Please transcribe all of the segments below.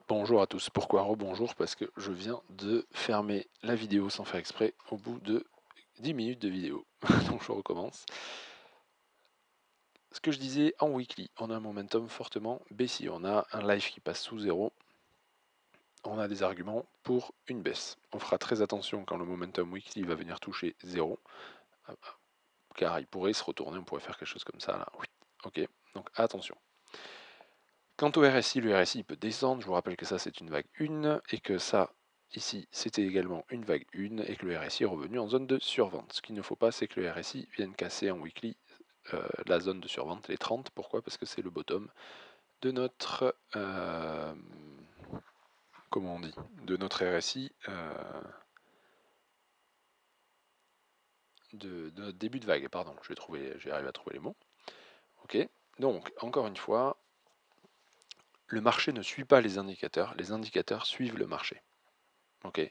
Bonjour à tous. Pourquoi rebonjour? Parce que je viens de fermer la vidéo sans faire exprès au bout de 10 minutes de vidéo. Donc je recommence. Ce que je disais en weekly, on a un momentum fortement baissier. On a un live qui passe sous zéro. On a des arguments pour une baisse. On fera très attention quand le momentum weekly va venir toucher zéro, car il pourrait se retourner, on pourrait faire quelque chose comme ça là. Oui. Ok, donc attention. Quant au RSI, le RSI peut descendre. Je vous rappelle que ça c'est une vague 1 et que ça ici c'était également une vague 1 et que le RSI est revenu en zone de survente. Ce qu'il ne faut pas, c'est que le RSI vienne casser en weekly la zone de survente, les 30. Pourquoi? Parce que c'est le bottom de notre comment on dit, de notre RSI de notre début de vague. Pardon, j'ai arrivé à trouver les mots. Ok. Donc encore une fois, le marché ne suit pas les indicateurs suivent le marché. Ok.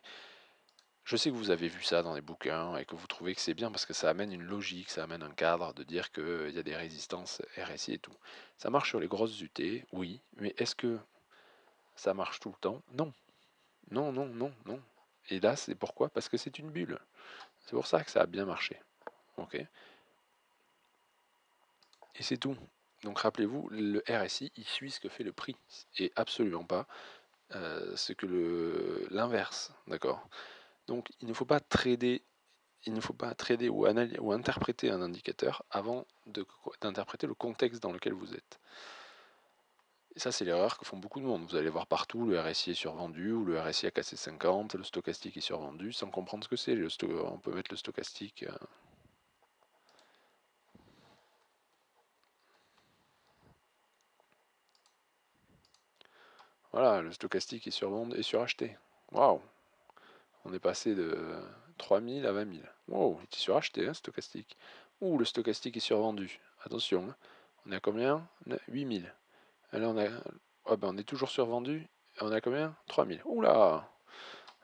Je sais que vous avez vu ça dans les bouquins et que vous trouvez que c'est bien parce que ça amène une logique, ça amène un cadre de dire qu'il y a des résistances RSI et tout. Ça marche sur les grosses UT, oui, mais est-ce que ça marche tout le temps? Non. Non, non, non, non. Et là, c'est pourquoi? Parce que c'est une bulle. C'est pour ça que ça a bien marché. Ok. Et c'est tout. Donc rappelez-vous, le RSI, il suit ce que fait le prix et absolument pas ce que l'inverse. D'accord? Donc il ne faut pas trader ou interpréter un indicateur avant d'interpréter le contexte dans lequel vous êtes. Et ça, c'est l'erreur que font beaucoup de monde. Vous allez voir partout, le RSI est survendu, ou le RSI a cassé 50, le stochastique est survendu, sans comprendre ce que c'est. On peut mettre le stochastique. Voilà, le stochastique est survendu et suracheté. Waouh! On est passé de 3000 à 20 000. Wow, il était suracheté, hein, stochastique. Ouh, le stochastique est survendu. Attention, hein. On est à combien? 8000. Et là, on est toujours survendu. On est à combien? 3000. Oula!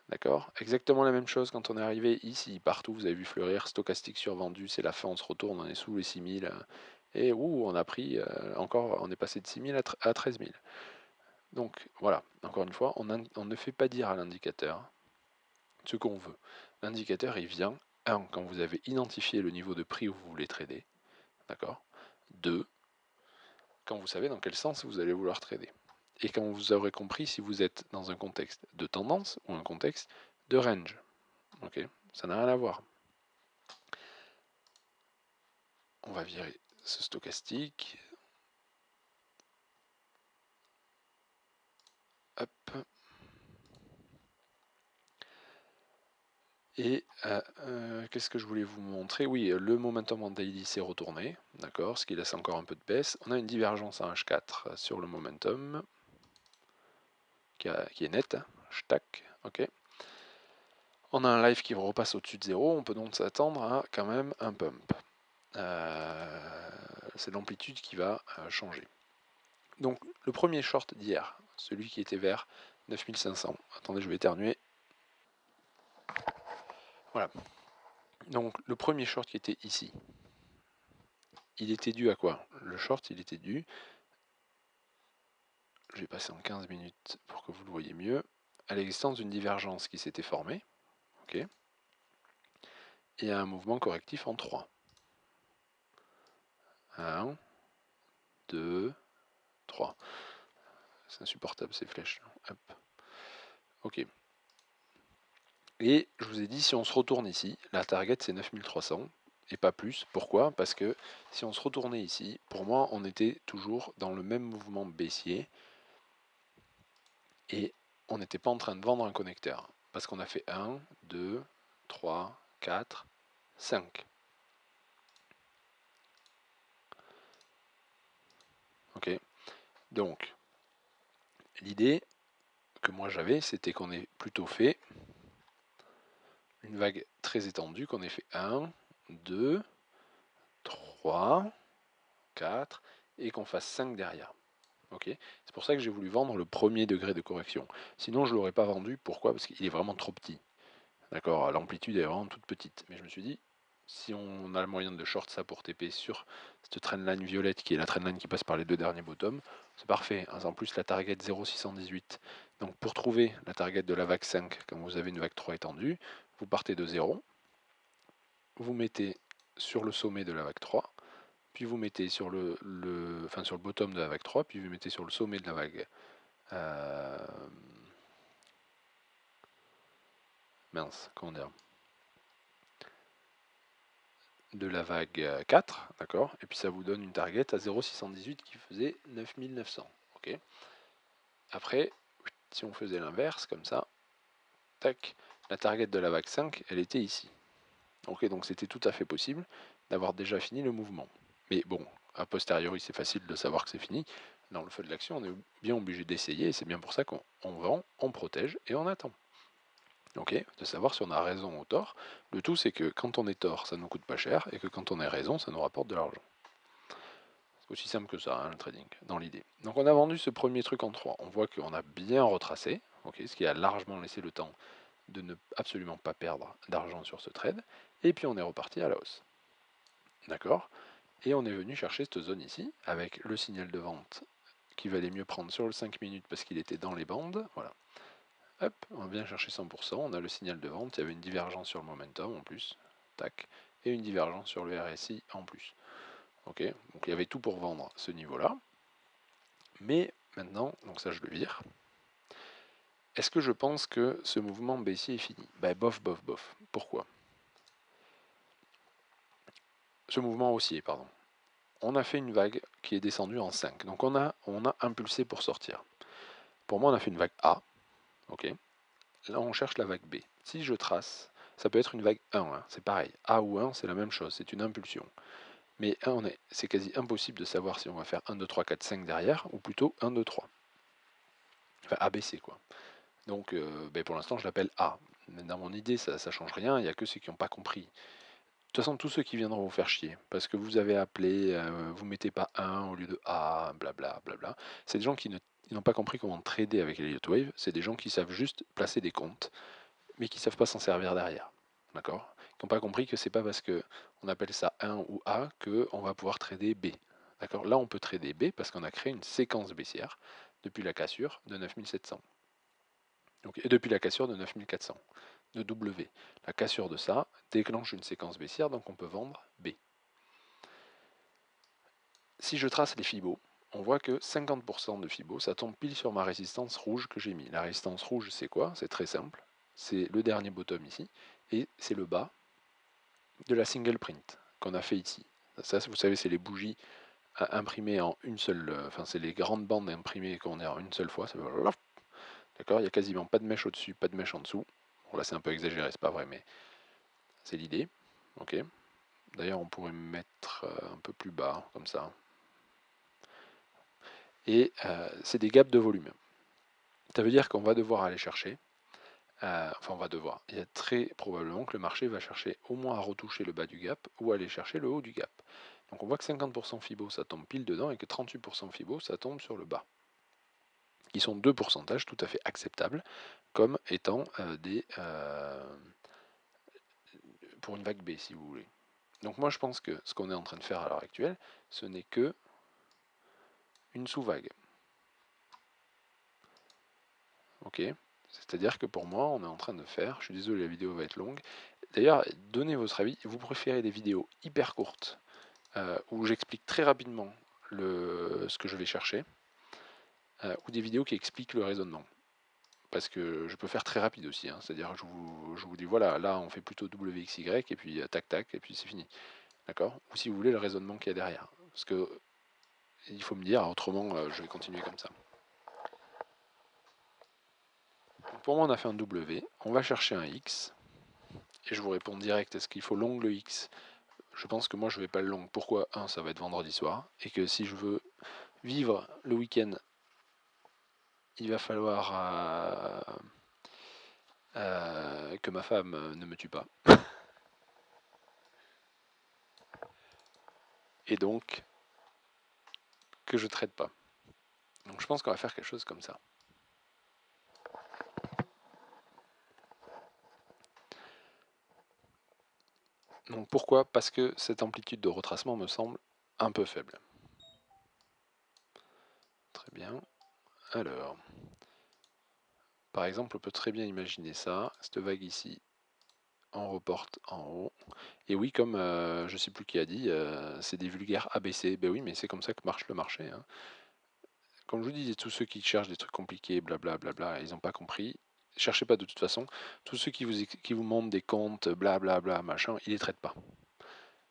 D'accord? Exactement la même chose quand on est arrivé ici. Partout, vous avez vu fleurir stochastique survendu. C'est la fin, on se retourne, on est sous les 6000. Et ouh, on a pris encore, on est passé de 6000 à 13 000. Donc voilà, encore une fois, on ne fait pas dire à l'indicateur ce qu'on veut. L'indicateur, il vient, quand vous avez identifié le niveau de prix où vous voulez trader. D'accord? 2, quand vous savez dans quel sens vous allez vouloir trader. Et quand vous aurez compris si vous êtes dans un contexte de tendance ou un contexte de range. Ok, ça n'a rien à voir. On va virer ce stochastique. Hop. Et qu'est-ce que je voulais vous montrer? Oui, le momentum en daily s'est retourné, d'accord, ce qui laisse encore un peu de baisse. On a une divergence à H4 sur le momentum qui est nette. Tac, ok. On a un live qui repasse au-dessus de 0, on peut donc s'attendre à quand même un pump. C'est l'amplitude qui va changer. Donc le premier short d'hier, celui qui était vert, 9500. Attendez, je vais éternuer. Voilà. Donc le premier short qui était ici, il était dû à quoi? Le short, il était dû, je vais passer en 15 minutes pour que vous le voyez mieux, à l'existence d'une divergence qui s'était formée, ok, et à un mouvement correctif en 3. 1, 2, 3. C'est insupportable ces flèches. Hop. Ok. Et je vous ai dit, si on se retourne ici, la target c'est 9300 et pas plus. Pourquoi? Parce que si on se retournait ici, pour moi, on était toujours dans le même mouvement baissier et on n'était pas en train de vendre un connecteur. Parce qu'on a fait 1, 2, 3, 4, 5. Ok. Donc, l'idée que moi j'avais, c'était qu'on ait plutôt fait une vague très étendue, qu'on ait fait 1, 2, 3, 4 et qu'on fasse 5 derrière. Okay, c'est pour ça que j'ai voulu vendre le premier degré de correction. Sinon, je ne l'aurais pas vendu. Pourquoi? Parce qu'il est vraiment trop petit. D'accord, l'amplitude est vraiment toute petite. Mais je me suis dit, si on a le moyen de short ça pour TP sur cette trendline violette qui est la trendline qui passe par les deux derniers bottoms, c'est parfait. En plus la target 0,618. Donc pour trouver la target de la vague 5, quand vous avez une vague 3 étendue, vous partez de 0, vous mettez sur le sommet de la vague 3, puis vous mettez sur sur le bottom de la vague 3, puis vous mettez sur le sommet de la vague mince, comment dire, de la vague 4, d'accord, et puis ça vous donne une target à 0,618 qui faisait 9900, ok. Après, si on faisait l'inverse, comme ça, tac, la target de la vague 5, elle était ici. Ok, donc c'était tout à fait possible d'avoir déjà fini le mouvement. Mais bon, a posteriori, c'est facile de savoir que c'est fini. Dans le feu de l'action, on est bien obligé d'essayer, et c'est bien pour ça qu'on vend, on protège et on attend. Ok, de savoir si on a raison ou tort. Le tout, c'est que quand on est tort, ça ne nous coûte pas cher, et que quand on a raison, ça nous rapporte de l'argent. C'est aussi simple que ça, hein, le trading, dans l'idée. Donc on a vendu ce premier truc en 3. On voit qu'on a bien retracé, ok, ce qui a largement laissé le temps de ne absolument pas perdre d'argent sur ce trade. Et puis on est reparti à la hausse. D'accord. Et on est venu chercher cette zone ici, avec le signal de vente qui valait mieux prendre sur le 5 minutes parce qu'il était dans les bandes. Voilà. Hop, on vient chercher 100%, on a le signal de vente, il y avait une divergence sur le momentum en plus, tac, et une divergence sur le RSI en plus. Ok, donc il y avait tout pour vendre ce niveau-là. Mais maintenant, donc ça je le vire. Est-ce que je pense que ce mouvement baissier est fini? Bah bof, bof, bof. Pourquoi? Ce mouvement haussier, pardon. On a fait une vague qui est descendue en 5. Donc on a impulsé pour sortir. Pour moi, on a fait une vague A. Ok. Là, on cherche la vague B. Si je trace, ça peut être une vague 1. Hein, c'est pareil. A ou 1, c'est la même chose. C'est une impulsion. Mais c'est quasi impossible de savoir si on va faire 1, 2, 3, 4, 5 derrière, ou plutôt 1, 2, 3. Enfin, ABC, quoi. Donc, pour l'instant, je l'appelle A. Mais dans mon idée, ça ne change rien. Il n'y a que ceux qui n'ont pas compris. De toute façon, tous ceux qui viendront vous faire chier, parce que vous avez appelé, vous mettez pas 1 au lieu de A, blabla, blabla. C'est des gens qui n'ont pas compris comment trader avec les Wave. C'est des gens qui savent juste placer des comptes, mais qui ne savent pas s'en servir derrière. D'accord? Qui n'ont pas compris que c'est pas parce que on appelle ça 1 ou A qu'on va pouvoir trader B. D'accord? Là, on peut trader B parce qu'on a créé une séquence baissière depuis la cassure de 9700. Donc, et depuis la cassure de 9400 de W. La cassure de ça déclenche une séquence baissière, donc on peut vendre B. Si je trace les Fibos, on voit que 50% de Fibos, ça tombe pile sur ma résistance rouge que j'ai mis. La résistance rouge, c'est quoi? C'est très simple. C'est le dernier bottom ici, et c'est le bas de la single print qu'on a fait ici. Ça, vous savez, c'est les bougies imprimées en une seule... Enfin, c'est les grandes bandes imprimées qu'on est en une seule fois. D'accord? Il n'y a quasiment pas de mèche au-dessus, pas de mèche en dessous. Bon, là, c'est un peu exagéré, c'est pas vrai, mais c'est l'idée. Ok. D'ailleurs, on pourrait mettre un peu plus bas, comme ça. Et c'est des gaps de volume. Ça veut dire qu'on va devoir aller chercher, enfin on va devoir, il y a très probablement que le marché va chercher au moins à retoucher le bas du gap ou aller chercher le haut du gap. Donc on voit que 50% Fibo ça tombe pile dedans et que 38% Fibo ça tombe sur le bas. Qui sont deux pourcentages tout à fait acceptables comme étant pour une vague B si vous voulez. Donc moi je pense que ce qu'on est en train de faire à l'heure actuelle, ce n'est que une sous-vague. Ok, c'est-à-dire que pour moi, on est en train de faire, je suis désolé, la vidéo va être longue. D'ailleurs, donnez votre avis. Vous préférez des vidéos hyper courtes où j'explique très rapidement ce que je vais chercher ou des vidéos qui expliquent le raisonnement. Parce que je peux faire très rapide aussi, hein. C'est-à-dire je vous dis voilà, là on fait plutôt WXY et puis tac tac et puis c'est fini. D'accord? Ou si vous voulez le raisonnement qu'il y a derrière. Parce que il faut me dire, autrement je vais continuer comme ça. Pour moi on a fait un W, on va chercher un X. Et je vous réponds direct, est-ce qu'il faut long le X? Je pense que moi je vais pas le long. Pourquoi? Un, ça va être vendredi soir. Et que si je veux vivre le week-end, il va falloir que ma femme ne me tue pas. Et donc que je traite pas. Donc je pense qu'on va faire quelque chose comme ça. Donc pourquoi? Parce que cette amplitude de retracement me semble un peu faible. Très bien. Alors, par exemple, on peut très bien imaginer ça, cette vague ici, on reporte en haut. Et oui, comme je ne sais plus qui a dit, c'est des vulgaires ABC. Ben oui, mais c'est comme ça que marche le marché, hein. Comme je vous dis, tous ceux qui cherchent des trucs compliqués, blablabla, bla, bla, ils n'ont pas compris. Cherchez pas de toute façon. Tous ceux qui vous montrent des comptes, blablabla, machin, ils les traitent pas.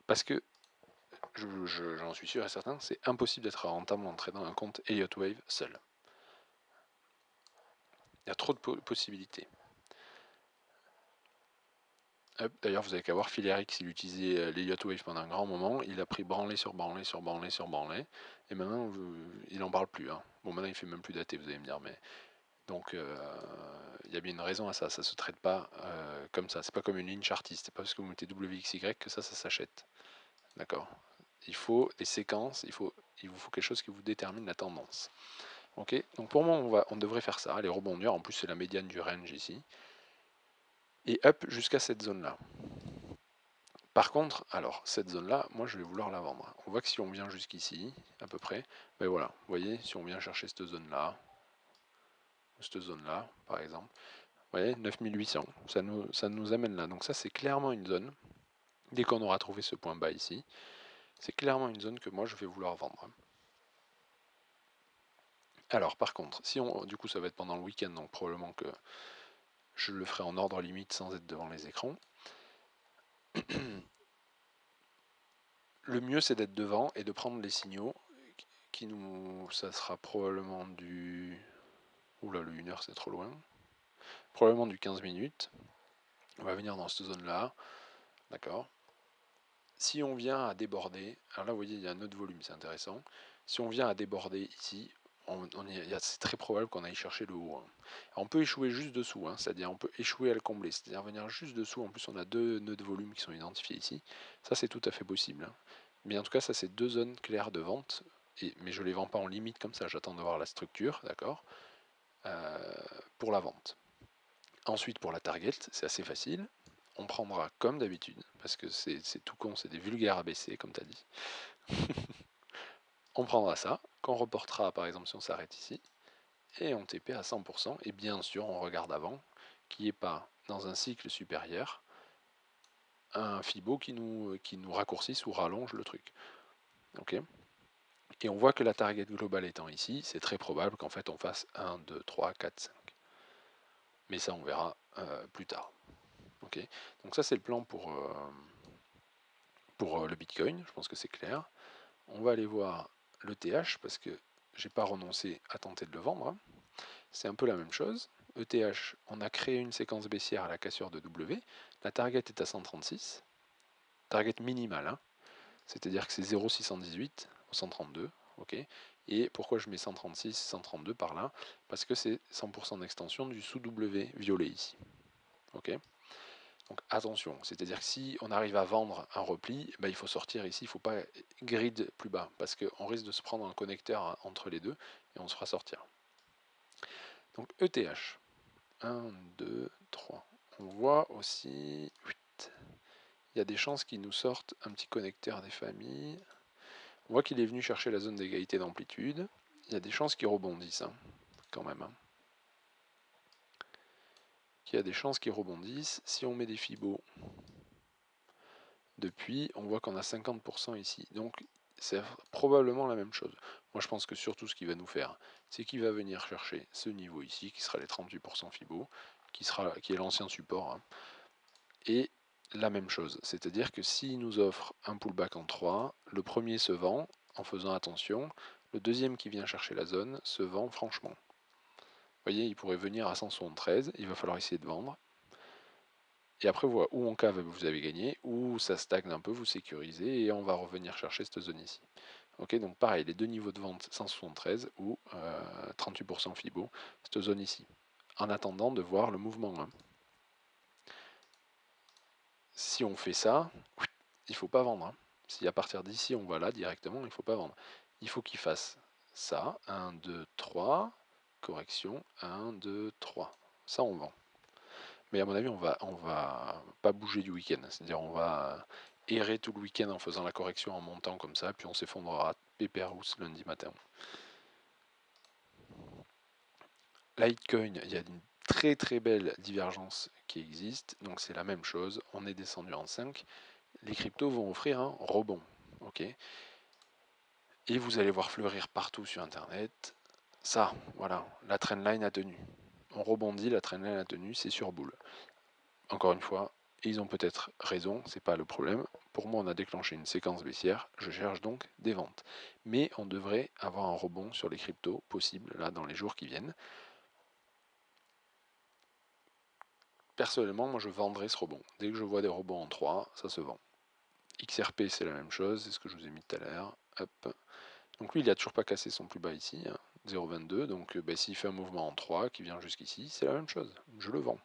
Parce que, j'en suis sûr et certain, c'est impossible d'être rentable en traitant un compte Elliott Wave seul. Il y a trop de possibilités. D'ailleurs, vous avez qu'à voir Phil X, il utilisait l'Elliott Wave pendant un grand moment, il a pris branlé sur branlé sur branlé sur branlé, et maintenant, il n'en parle plus, hein. Bon, maintenant, il fait même plus d'AT, vous allez me dire, mais... Donc, il y a bien une raison à ça, ça se traite pas comme ça, c'est pas comme une ligne chartiste, c'est pas parce que vous mettez WXY que ça s'achète, d'accord? Il faut des séquences, il vous faut quelque chose qui vous détermine la tendance. Ok, donc pour moi, on devrait faire ça, les rebondir, en plus c'est la médiane du range ici, et up jusqu'à cette zone-là. Par contre, alors, cette zone-là, moi je vais vouloir la vendre. On voit que si on vient jusqu'ici, à peu près, ben voilà, vous voyez, si on vient chercher cette zone-là, par exemple, vous voyez, 9800, ça nous amène là. Donc ça, c'est clairement une zone, dès qu'on aura trouvé ce point bas ici, c'est clairement une zone que moi je vais vouloir vendre. Alors par contre, si on, du coup ça va être pendant le week-end, donc probablement que je le ferai en ordre limite sans être devant les écrans. Le mieux c'est d'être devant et de prendre les signaux qui nous... Ça sera probablement du... Oula, le 1 heure c'est trop loin. Probablement du 15 minutes. On va venir dans cette zone-là. D'accord. Si on vient à déborder, alors là vous voyez il y a un autre volume, c'est intéressant. Si on vient à déborder ici, c'est très probable qu'on aille chercher le haut, hein. On peut échouer juste dessous, hein, c'est-à-dire on peut échouer à le combler, c'est-à-dire venir juste dessous. En plus on a deux nœuds de volume qui sont identifiés ici. Ça c'est tout à fait possible, hein. Mais en tout cas ça c'est deux zones claires de vente. Mais je ne les vends pas en limite comme ça, j'attends de voir la structure, d'accord, pour la vente. Ensuite pour la target, c'est assez facile. On prendra comme d'habitude, parce que c'est tout con, c'est des vulgaires ABC comme tu as dit. On prendra ça, qu'on reportera par exemple si on s'arrête ici, et on TP à 100%, et bien sûr on regarde avant, qu'il n'y ait pas dans un cycle supérieur un Fibo qui nous raccourcisse ou rallonge le truc. Ok. Et on voit que la target globale étant ici, c'est très probable qu'en fait on fasse 1, 2, 3, 4, 5. Mais ça on verra plus tard. Ok. Donc ça c'est le plan pour le Bitcoin, je pense que c'est clair. On va aller voir le TH parce que j'ai pas renoncé à tenter de le vendre, hein. C'est un peu la même chose. ETH, on a créé une séquence baissière à la cassure de W. La target est à 136. Target minimale, hein. C'est-à-dire que c'est 0,618 au 132. Ok. Et pourquoi je mets 136, 132 par là? Parce que c'est 100% d'extension du sous-W violet ici. Ok. Donc attention, c'est-à-dire que si on arrive à vendre un repli, il faut sortir ici, il ne faut pas grid plus bas, parce qu'on risque de se prendre un connecteur entre les deux, et on se fera sortir. Donc ETH, 1, 2, 3. On voit aussi, il y a des chances qu'il nous sorte un petit connecteur des familles. On voit qu'il est venu chercher la zone d'égalité d'amplitude. Il y a des chances qu'il rebondisse, hein, quand même, hein. Il y a des chances qu'il rebondisse. Si on met des fibos depuis, on voit qu'on a 50% ici. Donc c'est probablement la même chose. Moi je pense que surtout ce qu'il va nous faire, c'est qu'il va venir chercher ce niveau ici, qui sera les 38% Fibo, qui est l'ancien support, hein. Et la même chose, c'est-à-dire que s'il nous offre un pullback en 3, le premier se vend en faisant attention, le deuxième qui vient chercher la zone se vend franchement. Vous voyez, il pourrait venir à 173, il va falloir essayer de vendre. Et après, voilà, ou en cave, vous avez gagné, ou ça stagne un peu, vous sécurisez, et on va revenir chercher cette zone ici. Ok, donc pareil, les deux niveaux de vente 173 ou 38% Fibo, cette zone ici. En attendant de voir le mouvement, hein. Si on fait ça, il ne faut pas vendre, hein. Si à partir d'ici on va là directement, il ne faut pas vendre. Il faut qu'il fasse ça, 1, 2, 3, correction, 1, 2, 3. Ça on vend. Mais à mon avis, on va pas bouger du week-end. C'est-à-dire, on va errer tout le week-end en faisant la correction en montant comme ça, puis on s'effondrera pépérousse lundi matin. Litecoin, il y a une très très belle divergence qui existe, donc c'est la même chose. On est descendu en 5. Les cryptos vont offrir un rebond. Ok. Et vous allez voir fleurir partout sur Internet. Ça, voilà, la trendline a tenu. On rebondit, la trendline a tenu, c'est sur boule. Encore une fois, ils ont peut-être raison, c'est pas le problème. Pour moi, on a déclenché une séquence baissière, je cherche donc des ventes. Mais on devrait avoir un rebond sur les cryptos possible là dans les jours qui viennent. Personnellement, moi je vendrai ce rebond. Dès que je vois des rebonds en 3, ça se vend. XRP c'est la même chose, c'est ce que je vous ai mis tout à l'heure. Hop. Donc lui il n'a toujours pas cassé son plus bas ici, hein, 0,22. Donc s'il fait un mouvement en 3 qui vient jusqu'ici, c'est la même chose. Je le vends.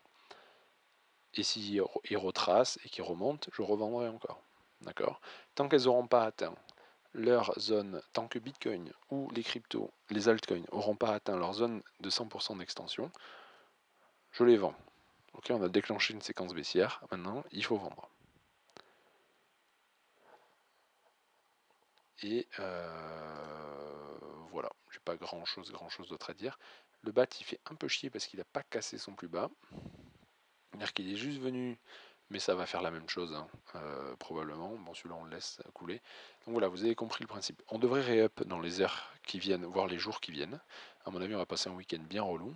Et s'il retrace et qu'il remonte, je revendrai encore. D'accord. Tant qu'elles n'auront pas atteint leur zone, tant que Bitcoin ou les cryptos, les altcoins n'auront pas atteint leur zone de 100% d'extension, je les vends. Ok, on a déclenché une séquence baissière, maintenant il faut vendre. Et voilà, j'ai pas grand chose d'autre à dire. Le bat il fait un peu chier parce qu'il n'a pas cassé son plus bas. C'est-à-dire qu'il est juste venu, mais ça va faire la même chose, hein, probablement. Bon, celui-là on le laisse couler. Donc voilà, vous avez compris le principe. On devrait ré-up dans les heures qui viennent, voire les jours qui viennent. À mon avis, on va passer un week-end bien relou.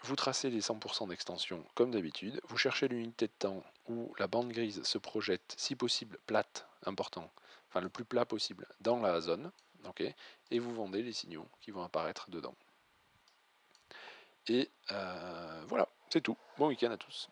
Vous tracez les 100% d'extension comme d'habitude. Vous cherchez l'unité de temps où la bande grise se projette, si possible plate, important, enfin le plus plat possible, dans la zone. Okay, et vous vendez les signaux qui vont apparaître dedans. Et voilà, c'est tout. Bon week-end à tous.